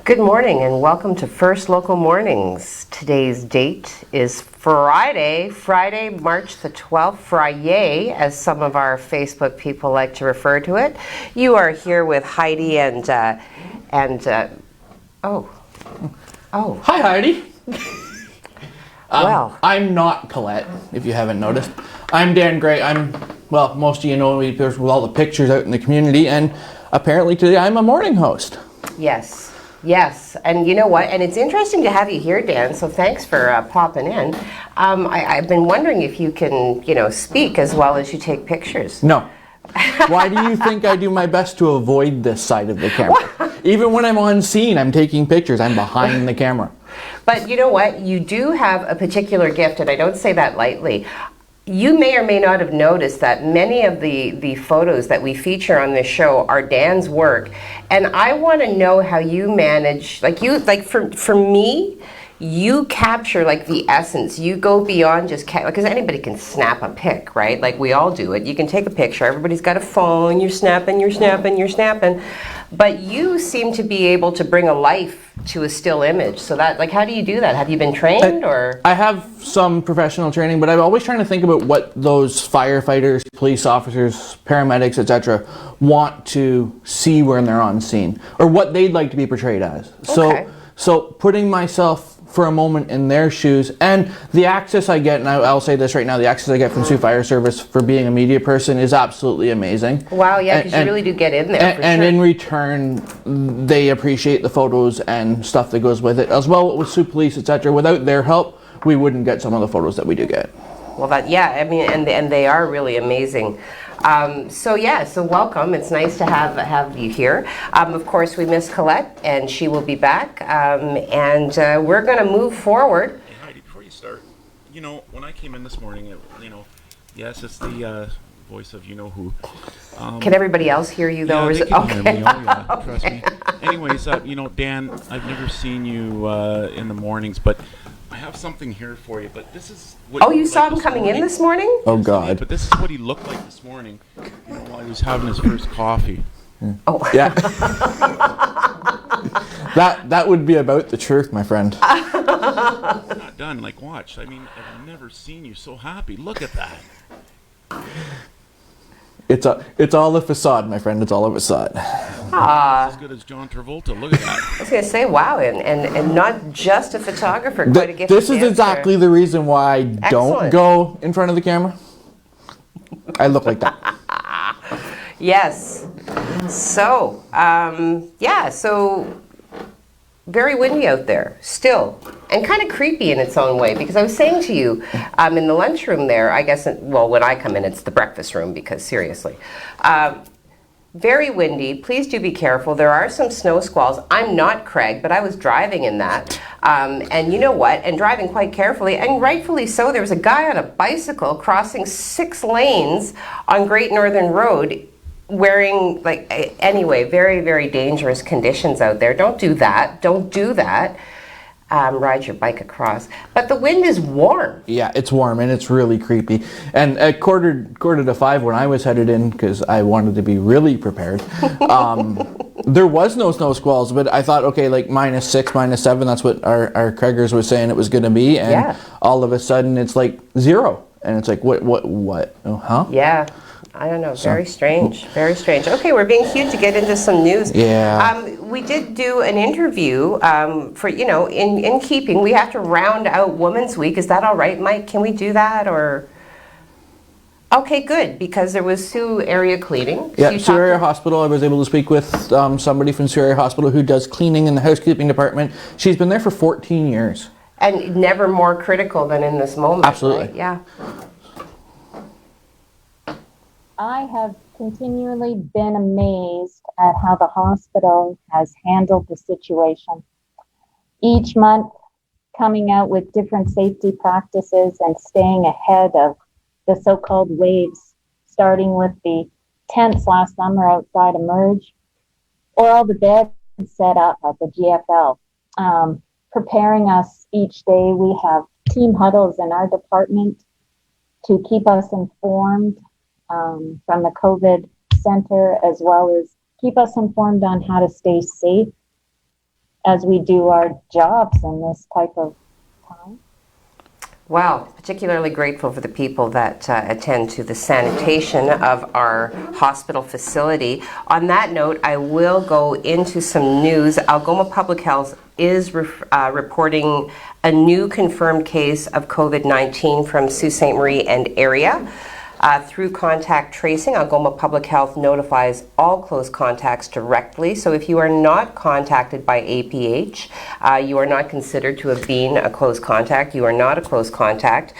Good morning and welcome to First Local Mornings. Today's date is Friday, March the 12th, Friday, as some of our Facebook people like to refer to it. You are here with Heidi and oh. Hi, Heidi. Well. I'm not Colette, if you haven't noticed. I'm Dan Gray. Most of you know me with all the pictures out in the community, and apparently today I'm a morning host. Yes, and you know what? And it's interesting to have you here, Dan, so thanks for popping in. I've been wondering if you can, speak as well as you take pictures. No. Why do you think I do my best to avoid this side of the camera? Even when I'm on scene, I'm taking pictures. I'm behind the camera. But you know what? You do have a particular gift, and I don't say that lightly. You may or may not have noticed that many of the photos that we feature on this show are Dan's work, and I want to know how you manage, for me, you capture the essence. You go beyond just, because anybody can snap a pic, right? Like we all do it. You can take a picture, everybody's got a phone, you're snapping. But you seem to be able to bring a life to a still image. So that, how do you do that? Have you been trained or? I have some professional training, but I'm always trying to think about what those firefighters, police officers, paramedics, etc. want to see when they're on scene, or what they'd like to be portrayed as. Okay. So putting myself for a moment in their shoes, and the access I get, and I'll say this right now, the access I get from Sioux Fire Service for being a media person is absolutely amazing. Wow, yeah, because you really do get in there, and in return, they appreciate the photos and stuff that goes with it, as well with Sioux Police, etc. Without their help, we wouldn't get some of the photos that we do get. Well, and they are really amazing. So welcome. It's nice to have you here. Of course, we miss Colette, and she will be back. And we're going to move forward. Hey, Heidi, before you start, when I came in this morning, yes, it's the voice of you-know-who. Can everybody else hear you, though? Yeah, they can hear me. Oh, yeah, Okay. trust me. Anyways, Dan, I've never seen you in the mornings, but I have something here for you, but this is what. Oh, you saw him coming in this morning? Oh, God. But this is what he looked like this morning, while he was having his first coffee. Oh. Yeah. That would be about the truth, my friend. I'm not done. Watch. I've never seen you so happy. Look at that. It's all a facade, my friend. It's all a facade. As good as John Travolta. Look at that. I was going to say, wow, and not just a photographer, quite a gifted This is exactly the reason why I don't go in front of the camera. I look like that. Yes. So, so very windy out there still, and kind of creepy in its own way, because I was saying to you in the lunchroom there, I guess, when I come in, it's the breakfast room, because seriously. Very windy. Please do be careful. There are some snow squalls. I'm not Craig, but I was driving in that. And you know what? And driving quite carefully, and rightfully so. There was a guy on a bicycle crossing 6 lanes on Great Northern Road wearing, anyway, very, very dangerous conditions out there. Don't do that. Ride your bike across. But the wind is warm. Yeah, it's warm and it's really creepy. And at quarter to 5 when I was headed in, because I wanted to be really prepared, there was no snow squalls, but I thought, okay, -6, -7, that's what our Craigers was saying it was going to be. And all of a sudden it's 0. And it's what? Oh, huh? Yeah. I don't know. Very strange. Very strange. Okay, we're being cute to get into some news. Yeah. We did do an interview for, in keeping. We have to round out Women's Week. Is that all right, Mike? Can we do that? Or? Okay, good, because there was Sioux Area Cleaning. Yeah, Sioux Area Hospital. I was able to speak with somebody from Sioux Area Hospital who does cleaning in the housekeeping department. She's been there for 14 years. And never more critical than in this moment. Absolutely. Right? Yeah. I have continually been amazed at how the hospital has handled the situation. Each month, coming out with different safety practices and staying ahead of the so-called waves, starting with the tents last summer outside Emerge, or all the beds set up at the GFL. Preparing us each day, we have team huddles in our department to keep us informed from the COVID center, as well as keep us informed on how to stay safe. as we do our jobs in this type of time. Well, particularly grateful for the people that attend to the sanitation of our hospital facility. On that note, I will go into some news. Algoma Public Health is reporting a new confirmed case of COVID-19 from Sault Ste. Marie and area. Through contact tracing, Algoma Public Health notifies all close contacts directly. So if you are not contacted by APH, you are not considered to have been a close contact. You are not a close contact.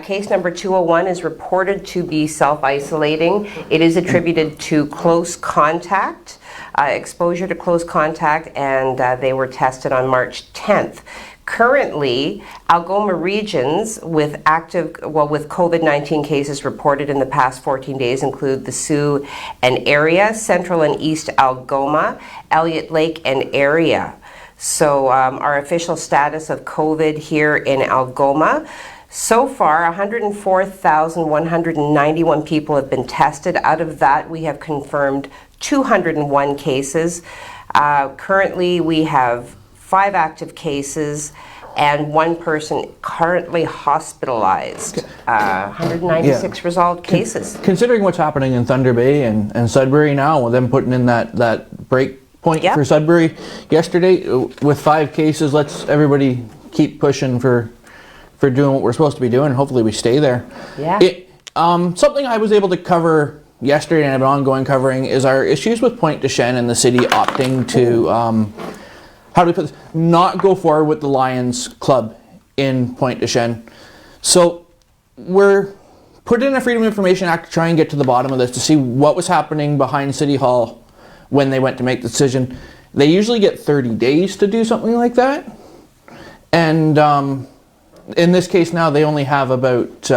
Case number 201 is reported to be self-isolating. It is attributed to close contact, exposure to close contact, and they were tested on March 10th. Currently, Algoma regions with COVID-19 cases reported in the past 14 days include the Sault and area, Central and East Algoma, Elliott Lake and area. So our official status of COVID here in Algoma, so far 104,191 people have been tested. Out of that, we have confirmed 201 cases. Currently, we have 5 active cases and 1 person currently hospitalized. 196 resolved cases. Considering what's happening in Thunder Bay and Sudbury now, with them putting in that break point for Sudbury yesterday, with 5 cases, let's everybody keep pushing for doing what we're supposed to be doing. Hopefully we stay there. Yeah. Something I was able to cover yesterday and I've been ongoing covering is our issues with Pointe Des Chenes and the city opting to how do we put this? Not go forward with the Lions Club in Pointe Des Chenes. So we're put in a Freedom of Information Act to try and get to the bottom of this, to see what was happening behind City Hall when they went to make the decision. They usually get 30 days to do something like that. And in this case now, they only have about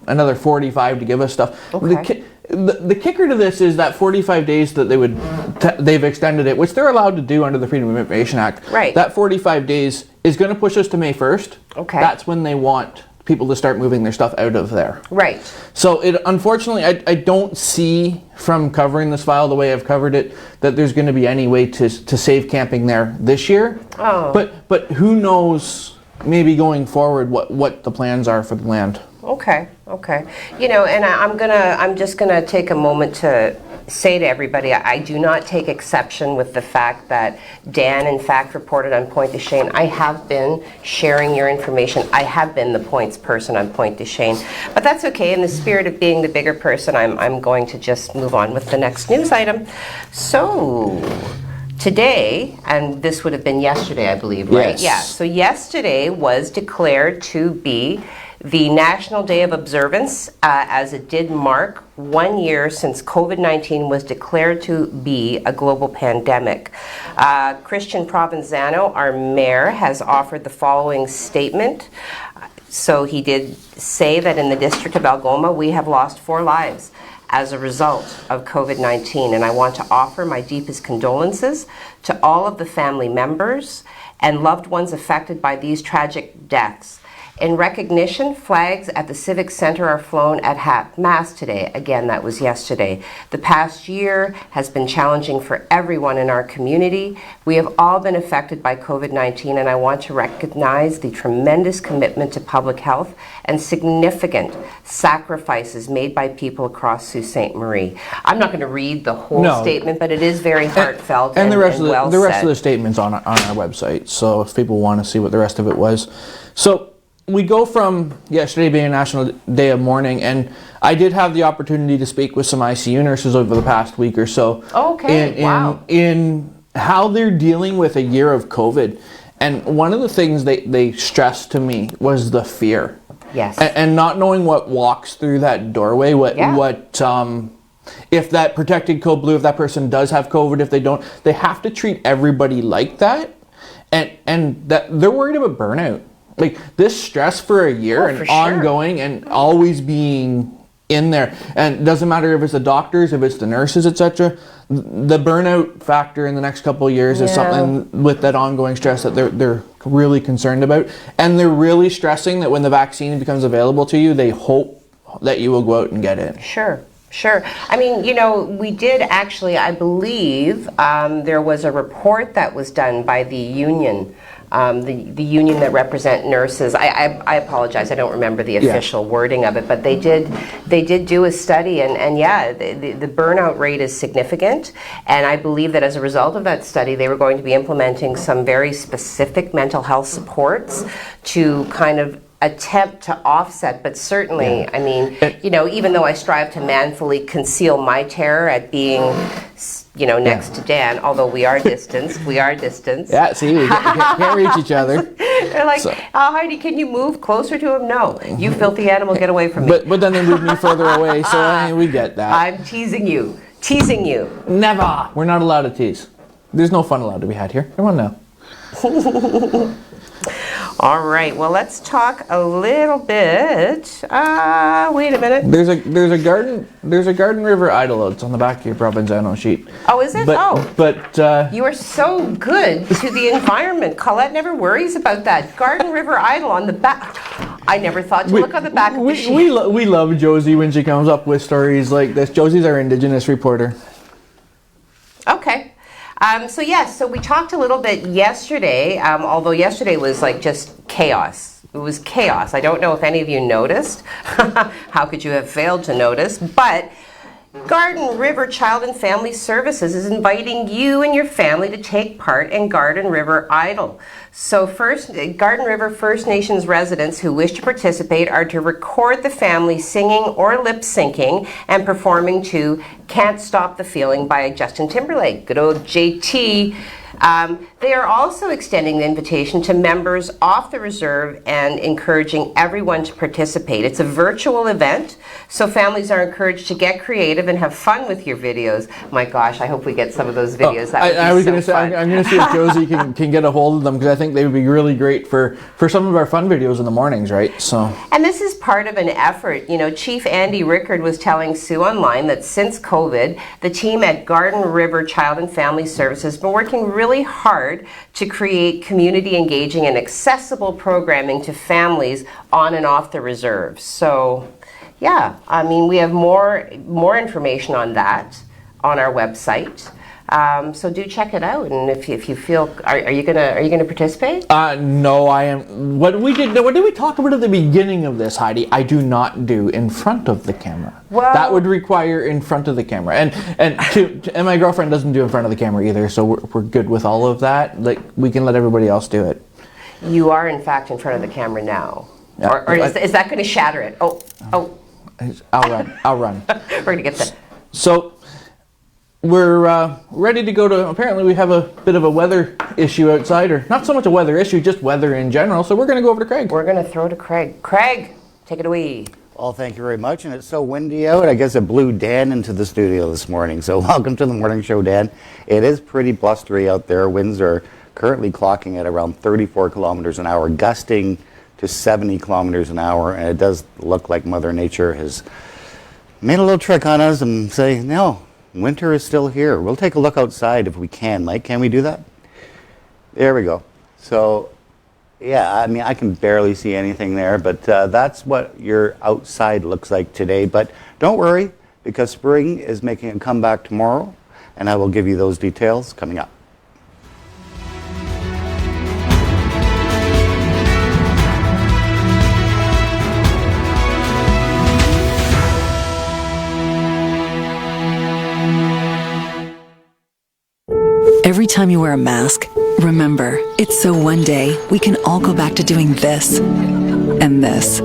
another 45 to give us stuff. Okay. The kicker to this is that 45 days that they've extended it, which they're allowed to do under the Freedom of Information Act. Right. That 45 days is going to push us to May 1st. Okay. That's when they want people to start moving their stuff out of there. Right. So unfortunately, I don't see from covering this file the way I've covered it that there's going to be any way to save camping there this year. Oh. But who knows, maybe going forward, what the plans are for the land. Okay. You know, and I'm just gonna take a moment to say to everybody, I do not take exception with the fact that Dan, in fact, reported on Pointe Des Chenes. I have been sharing your information. I have been the points person on Pointe Des Chenes. But that's okay. In the spirit of being the bigger person, I'm going to just move on with the next news item. So, today, and this would have been yesterday, I believe, right? Yes. Yeah. So yesterday was declared to be the National Day of Observance, as it did mark 1 year since COVID-19 was declared to be a global pandemic. Christian Provenzano, our mayor, has offered the following statement. So he did say that in the district of Algoma, we have lost 4 lives as a result of COVID-19, and I want to offer my deepest condolences to all of the family members and loved ones affected by these tragic deaths. In recognition, flags at the Civic Center are flown at half mast today. Again, that was yesterday. The past year has been challenging for everyone in our community. We have all been affected by COVID-19, and I want to recognize the tremendous commitment to public health and significant sacrifices made by people across Sault Ste. Marie. I'm not going to read the whole statement, but it is very heartfelt and the rest and of well the rest said. of the statement's on our website. So if people want to see what the rest of it was, so. We go from yesterday being a National Day of Mourning, and I did have the opportunity to speak with some ICU nurses over the past week or so. Okay, wow. In how they're dealing with a year of COVID. And one of the things they stressed to me was the fear. Yes. And not knowing what walks through that doorway, if that protected code blue, if that person does have COVID, if they don't, they have to treat everybody like that. And that they're worried about burnout. Like this stress for a year and ongoing and always being in there, and it doesn't matter if it's the doctors, if it's the nurses, etc. The burnout factor in the next couple of years is something with that ongoing stress that they're really concerned about, and they're really stressing that when the vaccine becomes available to you, they hope that you will go out and get it. Sure. Sure. I mean, we did actually, I believe, there was a report that was done by the union, the union that represent nurses. I apologize, I don't remember the official wording of it, but they did do a study, and yeah, the burnout rate is significant, and I believe that as a result of that study, they were going to be implementing some very specific mental health supports to kind of attempt to offset, but certainly, I mean, even though I strive to manfully conceal my terror at being, next to Dan, although we are distanced. Yeah, see, we can't reach each other. They're like, Heidi, can you move closer to him? No, you filthy animal, get away from me. But then they moved me further away, so we get that. I'm teasing you. Never. We're not allowed to tease. There's no fun allowed to be had here. Come on now. All right. Well, let's talk a little bit. Wait a minute. There's a Garden River idol. It's on the back of your Provincial sheet. Oh, is it? But you are so good to the environment. Colette never worries about that. Garden River idol on the back. I never thought to look on the back of the sheet. We love Josie when she comes up with stories like this. Josie's our Indigenous reporter. Okay. So we talked a little bit yesterday, although yesterday was like just chaos. It was chaos. I don't know if any of you noticed. How could you have failed to notice? But Garden River Child and Family Services is inviting you and your family to take part in Garden River Idol. So Garden River First Nations residents who wish to participate are to record the family singing or lip syncing and performing to Can't Stop the Feeling by Justin Timberlake. Good old JT. They are also extending the invitation to members off the reserve and encouraging everyone to participate. It's a virtual event, so families are encouraged to get creative and have fun with your videos. My gosh, I hope we get some of those videos. I was going to say, I'm going to see if Josie can get a hold of them, because I think they would be really great for some of our fun videos in the mornings, right? So. And this is part of an effort. Chief Andy Rickard was telling Sue Online that since COVID, the team at Garden River Child and Family Services has been working really hard to create community engaging and accessible programming to families on and off the reserve. So yeah, I mean, we have more information on that on our website. So do check it out, and if you feel, are you gonna participate? No, I am. What did we talk about at the beginning of this, Heidi? I do not do in front of the camera. Well, that would require in front of the camera, and my girlfriend doesn't do in front of the camera either, so we're good with all of that. Like, we can let everybody else do it. You are in fact in front of the camera now, yeah, or is that going to shatter it? Oh! I'll run. We're gonna get that. So. We're ready to go to, apparently we have a bit of a weather issue outside, or not so much a weather issue, just weather in general, so we're going to go over to Craig. We're going to throw to Craig. Craig, take it away. Well, thank you very much, and it's so windy out, I guess it blew Dan into the studio this morning, so welcome to the morning show, Dan. It is pretty blustery out there. Winds are currently clocking at around 34 kilometers an hour, gusting to 70 kilometers an hour, and it does look like Mother Nature has made a little trick on us and say, no, winter is still here. We'll take a look outside if we can. Mike, can we do that? There we go. So, yeah, I mean, I can barely see anything there, but that's what your outside looks like today. But don't worry, because spring is making a comeback tomorrow, and I will give you those details coming up. Every time you wear a mask, remember, it's so one day we can all go back to doing this and this.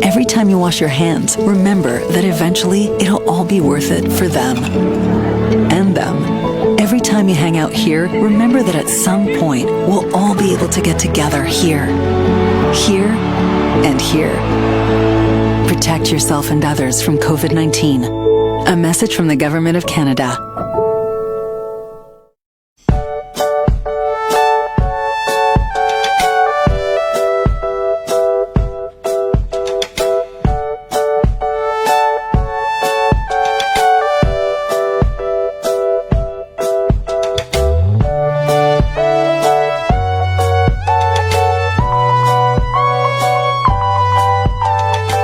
Every time you wash your hands, remember that eventually it'll all be worth it for them and them. Every time you hang out here, remember that at some point we'll all be able to get together here, and here. Protect yourself and others from COVID-19. A message from the Government of Canada.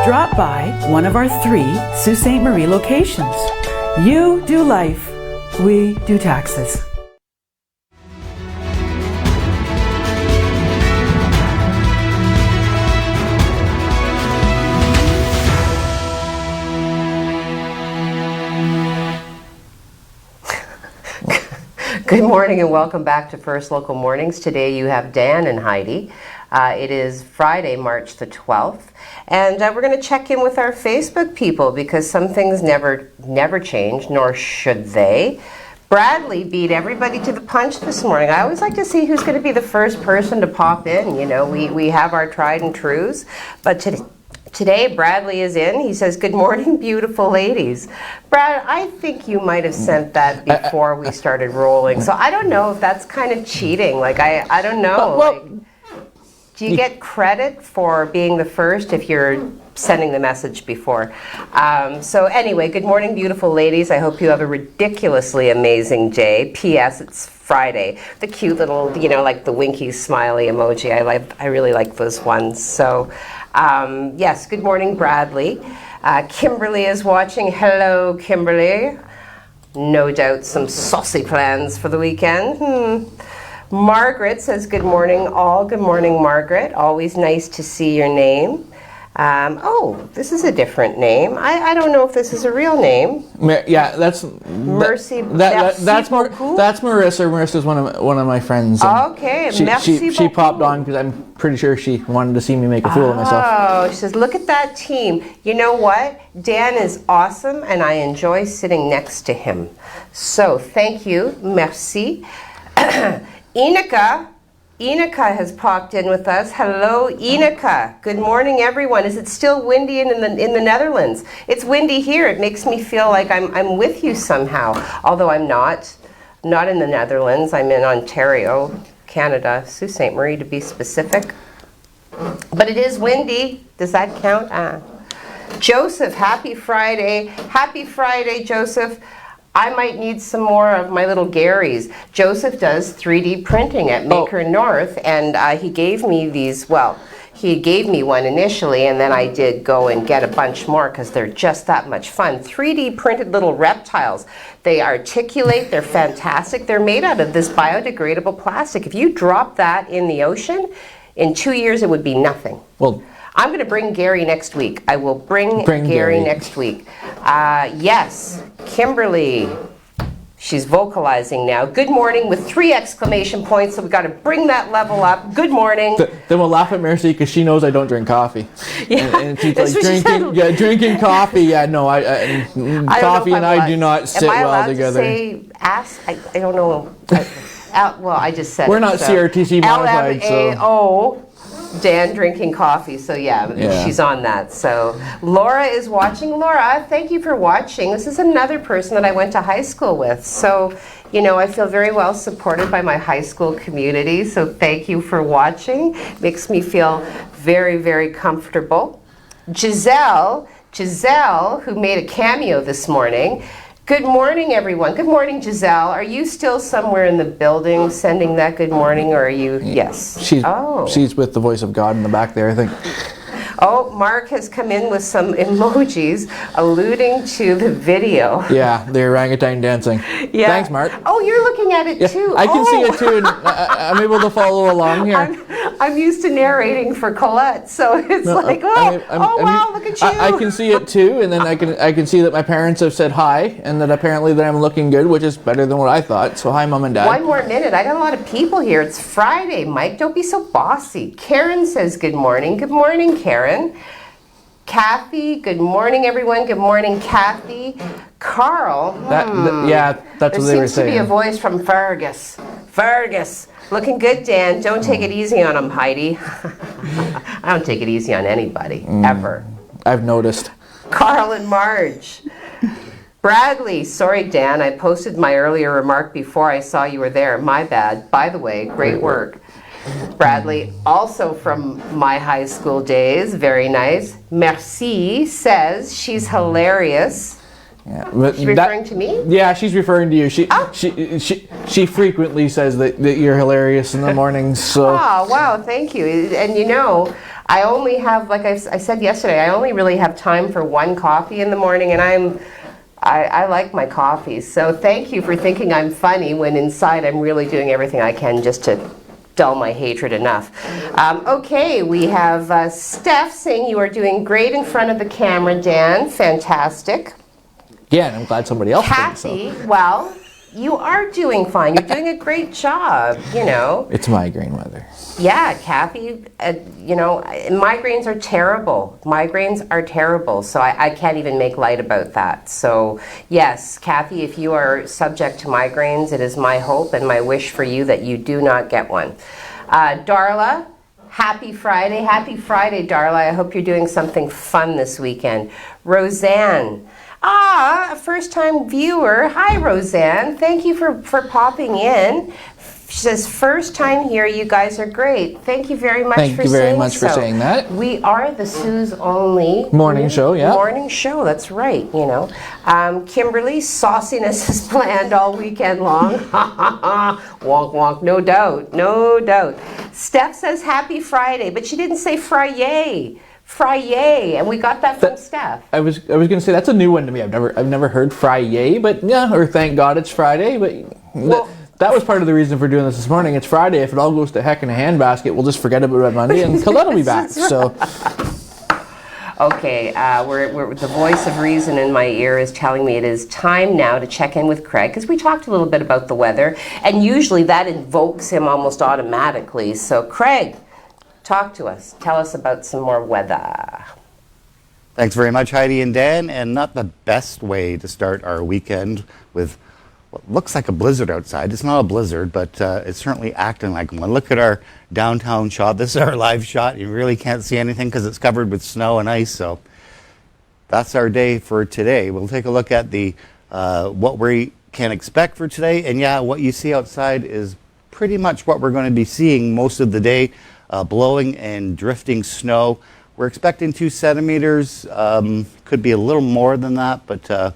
Drop by one of our 3 Sault Ste. Marie locations. You do life, we do taxes. Good morning and welcome back to First Local Mornings. Today you have Dan and Heidi. It is Friday, March the 12th, and we're going to check in with our Facebook people because some things never change, nor should they. Bradley beat everybody to the punch this morning. I always like to see who's going to be the first person to pop in. You know, we have our tried and trues, but today, Bradley is in. He says, "Good morning, beautiful ladies." Brad, I think you might have sent that before we started rolling. So I don't know if that's kind of cheating. Like, I don't know. Well, Do you get credit for being the first if you're sending the message before? So anyway, good morning, beautiful ladies. I hope you have a ridiculously amazing day. P.S. It's Friday. The cute little, you know, like the winky smiley emoji. I really like those ones. So yes, good morning, Bradley. Kimberly is watching. Hello, Kimberly. No doubt some saucy plans for the weekend. Margaret says, "Good morning, all." Good morning, Margaret. Always nice to see your name. Oh, this is a different name. I don't know if this is a real name. Yeah, that's Mercy. that's beaucoup. that's Marissa. Marissa's one of my friends. Okay, merci she popped beaucoup. on because I'm pretty sure she wanted to see me make a fool of myself. Oh, she says, "Look at that team. You know what? Dan is awesome, and I enjoy sitting next to him." So thank you, merci. Inika has popped in with us. Hello, Inika. Good morning, everyone. Is it still windy in the Netherlands? It's windy here. It makes me feel like I'm with you somehow. Although I'm not in the Netherlands. I'm in Ontario, Canada, Sault Ste. Marie to be specific. But it is windy. Does that count? Joseph, happy Friday. Happy Friday, Joseph. I might need some more of my little Garys. Joseph does 3D printing at Maker North, and he gave me these, well, he gave me one initially, and then I did go and get a bunch more because they're just that much fun. 3D printed little reptiles. They articulate, they're fantastic. They're made out of this biodegradable plastic. If you drop that in the ocean, in 2 years it would be nothing. Well, I'm going to bring Gary next week. I will bring Gary next week. Yes, Kimberly. She's vocalizing now. Good morning with 3 exclamation points, so we've got to bring that level up. Good morning. Then we'll laugh at Mercy because she knows I don't drink coffee. Yeah, and she's like, drinking coffee. Yeah, no, coffee and I do not sit well together. Am I allowed to say ass? I don't know. Well, I just said we're not CRTC modified, so. LMAO. Dan drinking coffee, so yeah, she's on that. So Laura is watching. Laura, thank you for watching. This is another person that I went to high school with. So, you know, I feel very well supported by my high school community. So thank you for watching. Makes me feel very, very comfortable. Giselle, who made a cameo this morning. Good morning, everyone. Good morning, Giselle. Are you still somewhere in the building sending that good morning, or are you? Yes. She's with the voice of God in the back there, I think. Oh, Mark has come in with some emojis alluding to the video. Yeah, the orangutan dancing. Yeah. Thanks, Mark. Oh, you're looking at it too. I can see it too, and I'm able to follow along here. I'm used to narrating for Colette, so it's wow, look at you. I can see it too, and then I can see that my parents have said hi, and that apparently that I'm looking good, which is better than what I thought. So hi, Mom and Dad. One more minute. I got a lot of people here. It's Friday, Mike. Don't be so bossy. Karen says good morning. Good morning, Karen. Kathy, good morning, everyone. Good morning, Kathy. Carl. That's what they were saying. There seems to be a voice from Fergus. Fergus. Looking good, Dan. Don't take it easy on him, Heidi. I don't take it easy on anybody, ever. I've noticed. Carl and Marge. Bradley, sorry, Dan. I posted my earlier remark before I saw you were there. My bad. By the way, great work. Bradley, also from my high school days, very nice. Merci says she's hilarious. Yeah, but she's referring to me? Yeah, she's referring to you. She frequently says that you're hilarious in the mornings. So. Oh, wow, thank you. And you know, I only have, like I said yesterday, I only really have time for one coffee in the morning, and I like my coffees. So thank you for thinking I'm funny when inside I'm really doing everything I can just to dull my hatred enough. Okay, we have Steph saying you are doing great in front of the camera, Dan. Fantastic. Yeah, and I'm glad somebody else thinks so. Kathy, well, you are doing fine. You're doing a great job, you know. It's migraine weather. Yeah, Kathy, you know, migraines are terrible. Migraines are terrible, so I can't even make light about that. So, yes, Kathy, if you are subject to migraines, it is my hope and my wish for you that you do not get one. Darla, happy Friday. Happy Friday, Darla. I hope you're doing something fun this weekend. Roseanne. A first-time viewer. Hi, Roseanne. Thank you for popping in. She says, first time here, you guys are great. Thank you very much for saying so. Thank you very much for saying that. We are the Sue's only morning show, yeah. Morning show, that's right, you know. Kimberly, sauciness is planned all weekend long. Wonk, wonk, no doubt, no doubt. Steph says happy Friday, but she didn't say Friday. Friday, and we got that from Steph. I was going to say that's a new one to me. I've never heard Friday, but yeah, or thank God it's Friday. But well, that was part of the reason for doing this morning. It's Friday. If it all goes to heck in a handbasket, we'll just forget about it on Monday, and Colette will be back. So. Okay, the voice of reason in my ear is telling me it is time now to check in with Craig, because we talked a little bit about the weather, and usually that invokes him almost automatically. So, Craig, talk to us. Tell us about some more weather. Thanks very much, Heidi and Dan. And not the best way to start our weekend with what looks like a blizzard outside. It's not a blizzard, but it's certainly acting like one. Look at our downtown shot. This is our live shot. You really can't see anything because it's covered with snow and ice. So that's our day for today. We'll take a look at the what we can expect for today. And yeah, what you see outside is pretty much what we're going to be seeing most of the day. Blowing and drifting snow. We're expecting 2 centimeters. Could be a little more than that, but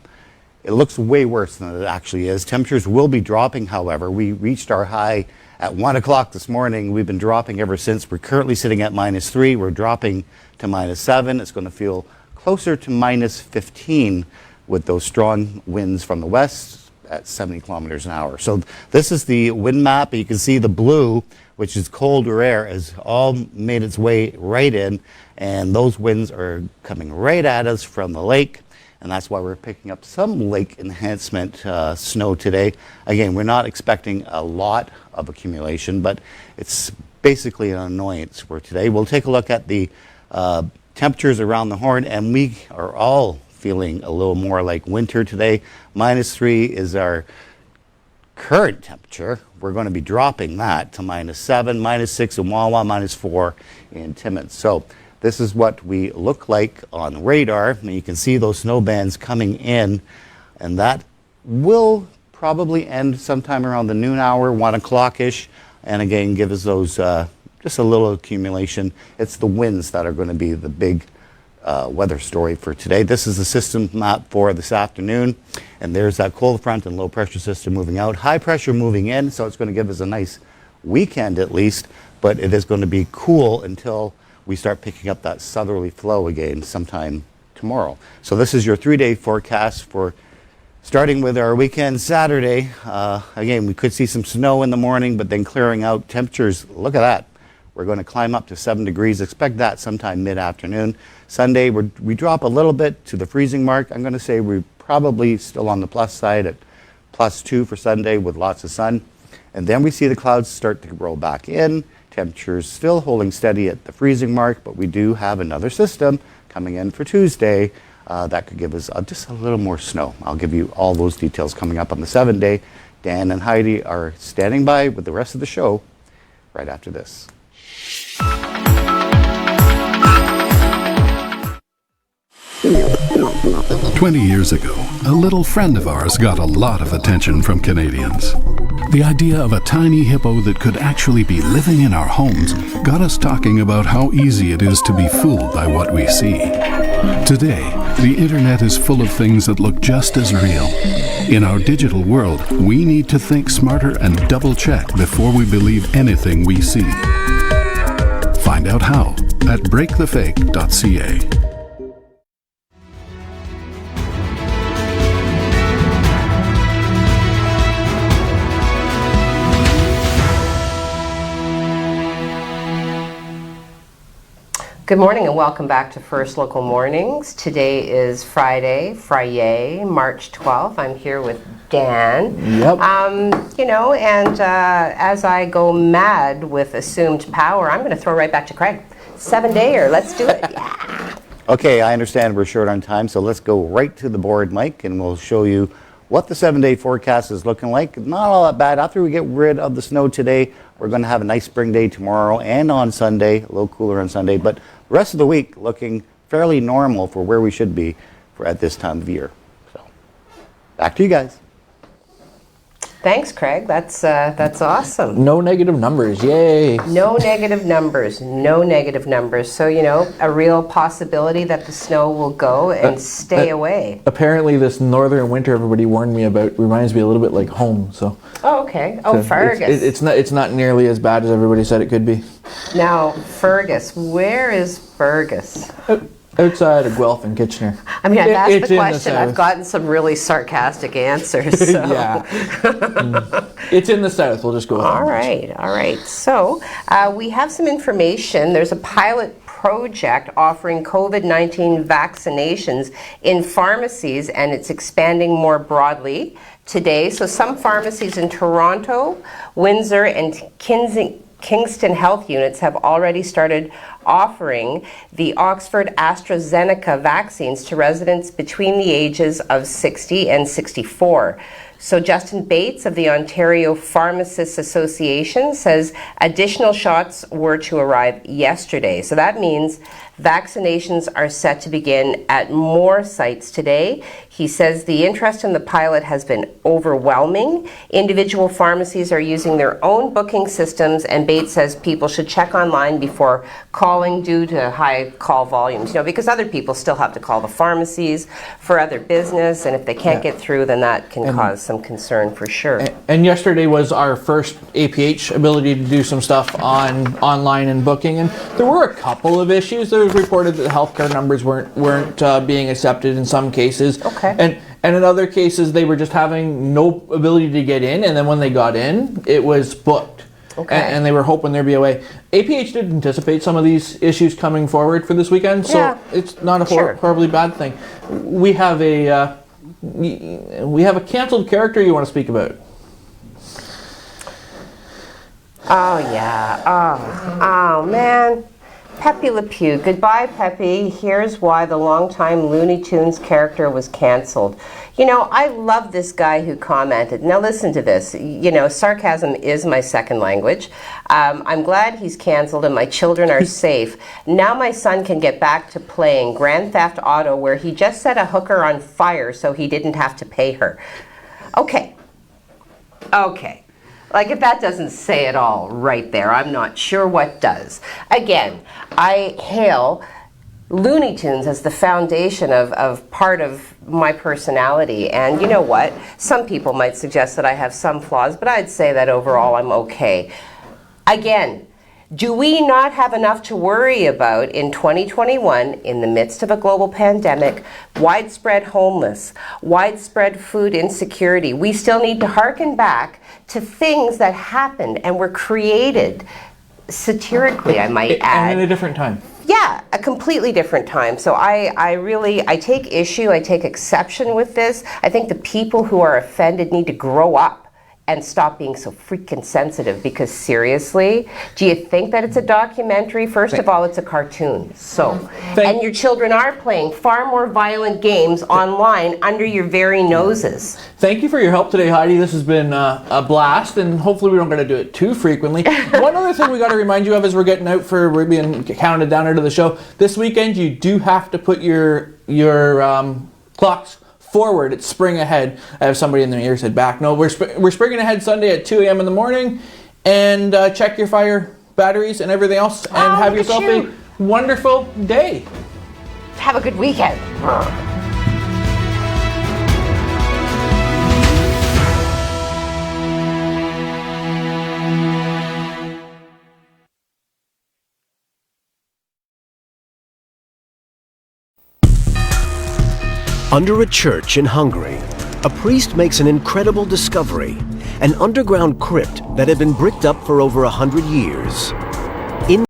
it looks way worse than it actually is. Temperatures will be dropping, however. We reached our high at 1 o'clock this morning. We've been dropping ever since. We're currently sitting at -3. We're dropping to -7. It's going to feel closer to -15 with those strong winds from the west at 70 kilometers an hour. So this is the wind map. You can see the blue, which is colder air, has all made its way right in, and those winds are coming right at us from the lake, and that's why we're picking up some lake enhancement snow today. Again, we're not expecting a lot of accumulation, but it's basically an annoyance for today. We'll take a look at the temperatures around the horn, and we are all feeling a little more like winter today. -3 is our current temperature. We're going to be dropping that to -7, -6 in Wawa, -4 in Timmins. So this is what we look like on radar. And you can see those snow bands coming in, and that will probably end sometime around the noon hour, 1 o'clock-ish, and again give us those just a little accumulation. It's the winds that are going to be the big weather story for today. This is the system map for this afternoon, and there's that cold front and low pressure system moving out, high pressure moving in, so it's going to give us a nice weekend at least, but it is going to be cool until we start picking up that southerly flow again sometime tomorrow. So this is your 3-day forecast for starting with our weekend Saturday. Again, we could see some snow in the morning, but then clearing out. Temperatures, look at that. We're going to climb up to 7 degrees. Expect that sometime mid-afternoon. Sunday, we drop a little bit to the freezing mark. I'm going to say we're probably still on the plus side at +2 for Sunday with lots of sun. And then we see the clouds start to roll back in. Temperatures still holding steady at the freezing mark, but we do have another system coming in for Tuesday that could give us just a little more snow. I'll give you all those details coming up on the 7-day. Dan and Heidi are standing by with the rest of the show right after this. 20 years ago, a little friend of ours got a lot of attention from Canadians. The idea of a tiny hippo that could actually be living in our homes got us talking about how easy it is to be fooled by what we see. Today, the internet is full of things that look just as real. In our digital world, we need to think smarter and double-check before we believe anything we see. Find out how at breakthefake.ca. Good morning and welcome back to First Local Mornings. Today is Friday, March 12th. I'm here with Dan. Yep. As I go mad with assumed power, I'm going to throw right back to Craig. 7-dayer, let's do it. Yeah. Okay, I understand we're short on time, so let's go right to the board, Mike, and we'll show you what the 7-day forecast is looking like. Not all that bad. After we get rid of the snow today, we're going to have a nice spring day tomorrow and on Sunday, a little cooler on Sunday, but the rest of the week looking fairly normal for where we should be for at this time of year. So, back to you guys. Thanks, Craig. That's awesome. No negative numbers. Yay. No negative numbers. No negative numbers. So, a real possibility that the snow will go and stay away. Apparently, this northern winter everybody warned me about reminds me a little bit like home. So. Oh, okay. Oh, Fergus. It's not nearly as bad as everybody said it could be. Now, Fergus. Where is Fergus? Outside of Guelph and Kitchener. I mean, I've asked the in question. I've gotten some really sarcastic answers. So. Yeah. It's in the south. We'll just go with All right. So we have some information. There's a pilot project offering COVID-19 vaccinations in pharmacies, and it's expanding more broadly today. So some pharmacies in Toronto, Windsor, and Kingston Health Units have already started offering the Oxford AstraZeneca vaccines to residents between the ages of 60 and 64. So Justin Bates of the Ontario Pharmacists Association says additional shots were to arrive yesterday. So that means vaccinations are set to begin at more sites today. He says the interest in the pilot has been overwhelming. Individual pharmacies are using their own booking systems, and Bates says people should check online before calling due to high call volumes. Because other people still have to call the pharmacies for other business, and if they can't get through, then that can cause some concern for sure. And yesterday was our first APH ability to do some stuff online and booking, and there were a couple of issues. There was reported that the healthcare numbers weren't being accepted in some cases. Okay. And in other cases, they were just having no ability to get in, and then when they got in, it was booked. Okay. And they were hoping there'd be a way. APH did anticipate some of these issues coming forward for this weekend, so it's not a horribly bad thing. We have a canceled character you want to speak about. Oh, yeah. Oh, man. Pepe Le Pew. Goodbye, Pepe. Here's why the longtime Looney Tunes character was canceled. I love this guy who commented. Now listen to this. Sarcasm is my second language. I'm glad he's canceled and my children are safe. Now my son can get back to playing Grand Theft Auto, where he just set a hooker on fire so he didn't have to pay her. Okay. Like, if that doesn't say it all right there, I'm not sure what does. Again, I hail Looney Tunes as the foundation of part of my personality. And you know what? Some people might suggest that I have some flaws, but I'd say that overall I'm okay. Again, do we not have enough to worry about in 2021 in the midst of a global pandemic, widespread homelessness, widespread food insecurity? We still need to hearken back to things that happened and were created satirically, I might add. And in a different time. Yeah, a completely different time. So I take issue, I take exception with this. I think the people who are offended need to grow up and stop being so freaking sensitive, because seriously, do you think that it's a documentary? First of all, it's a cartoon. So, and your children are playing far more violent games online under your very noses. Thank you for your help today, Heidi. This has been a blast, and hopefully we don't got to do it too frequently. One other thing we got to remind you of as we're being counted down into the show. This weekend, you do have to put your clocks forward. It's spring ahead. I have somebody in their ear said back. No, we're springing ahead Sunday at 2 a.m. in the morning, and check your fire batteries and everything else, and have yourself a wonderful day. Have a good weekend. Under a church in Hungary, a priest makes an incredible discovery, an underground crypt that had been bricked up for over 100 years.